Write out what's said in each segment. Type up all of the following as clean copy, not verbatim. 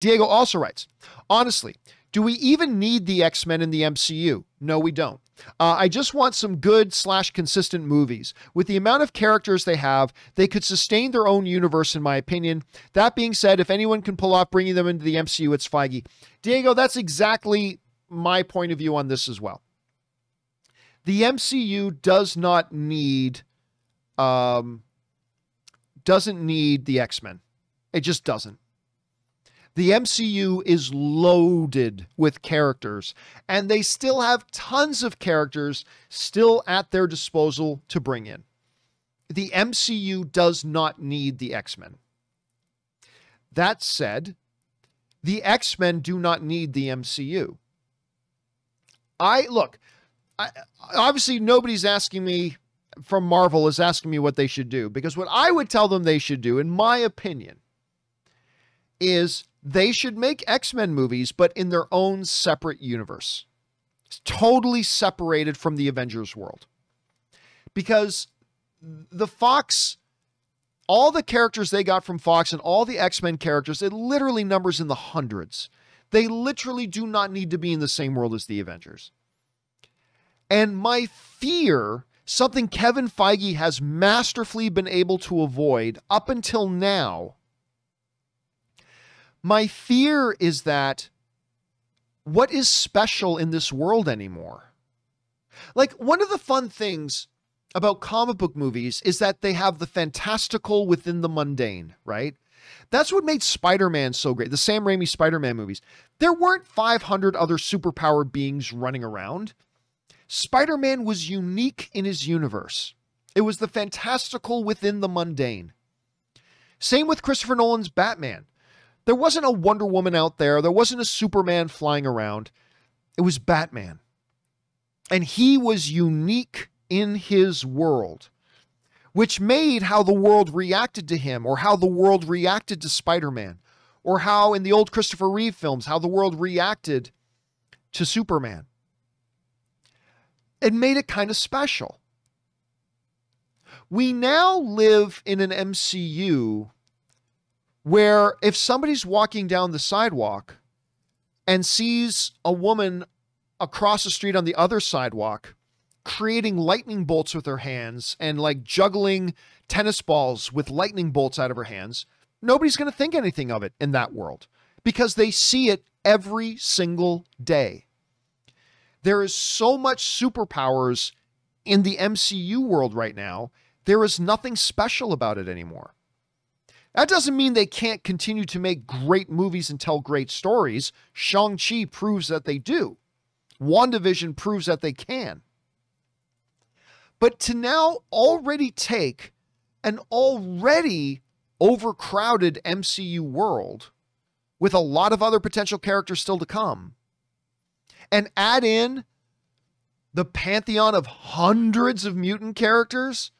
Diego also writes, honestly, do we even need the X-Men in the MCU? No, we don't. I just want some good / consistent movies. With the amount of characters they have, they could sustain their own universe, in my opinion. That being said, if anyone can pull off bringing them into the MCU, it's Feige. Diego, that's exactly my point of view on this as well. The MCU doesn't need the X-Men. It just doesn't. The MCU is loaded with characters, and they still have tons of characters still at their disposal to bring in. The MCU does not need the X-Men. That said, the X-Men do not need the MCU. Obviously nobody's asking me from Marvel is asking me what they should do, because what I would tell them they should do, in my opinion, is they should make X-Men movies, but in their own separate universe. It's totally separated from the Avengers world. Because the Fox, all the characters they got from Fox and all the X-Men characters, it literally numbers in the hundreds. They literally do not need to be in the same world as the Avengers. And my fear, something Kevin Feige has masterfully been able to avoid up until now, my fear is that what is special in this world anymore? Like, one of the fun things about comic book movies is that they have the fantastical within the mundane, right? That's what made Spider-Man so great. The Sam Raimi Spider-Man movies. There weren't 500 other superpowered beings running around. Spider-Man was unique in his universe. It was the fantastical within the mundane. Same with Christopher Nolan's Batman. There wasn't a Wonder Woman out there. There wasn't a Superman flying around. It was Batman. And he was unique in his world, which made how the world reacted to him, or how the world reacted to Spider-Man, or how in the old Christopher Reeve films, how the world reacted to Superman. It made it kind of special. We now live in an MCU where if somebody's walking down the sidewalk and sees a woman across the street on the other sidewalk creating lightning bolts with her hands and like juggling tennis balls with lightning bolts out of her hands, nobody's going to think anything of it in that world because they see it every single day. There is so much superpowers in the MCU world right now. There is nothing special about it anymore. That doesn't mean they can't continue to make great movies and tell great stories. Shang-Chi proves that they do. WandaVision proves that they can. But to now already take an already overcrowded MCU world with a lot of other potential characters still to come and add in the pantheon of hundreds of mutant characters,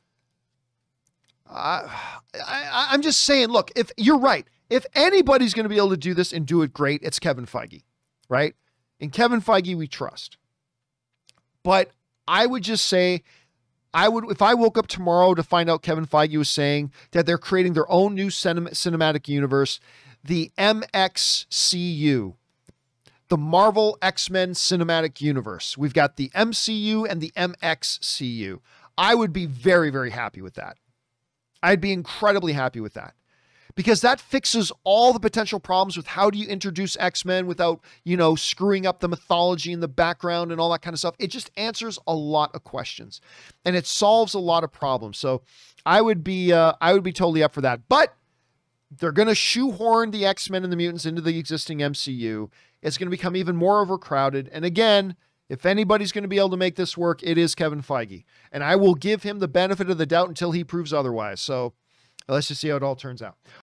I'm just saying, look, if you're right, if anybody's going to be able to do this and do it great, it's Kevin Feige, right? In Kevin Feige, we trust. But I would just say, if I woke up tomorrow to find out Kevin Feige was saying that they're creating their own new cinematic universe, the MXCU, the Marvel X-Men Cinematic Universe. We've got the MCU and the MXCU. I would be very, very happy with that. I'd be incredibly happy with that, because that fixes all the potential problems with how do you introduce X-Men without, screwing up the mythology in the background and all that kind of stuff. It just answers a lot of questions and it solves a lot of problems. So I would be totally up for that, but they're going to shoehorn the X-Men and the mutants into the existing MCU. It's going to become even more overcrowded. And again, if anybody's going to be able to make this work, it is Kevin Feige. And I will give him the benefit of the doubt until he proves otherwise. So let's just see how it all turns out.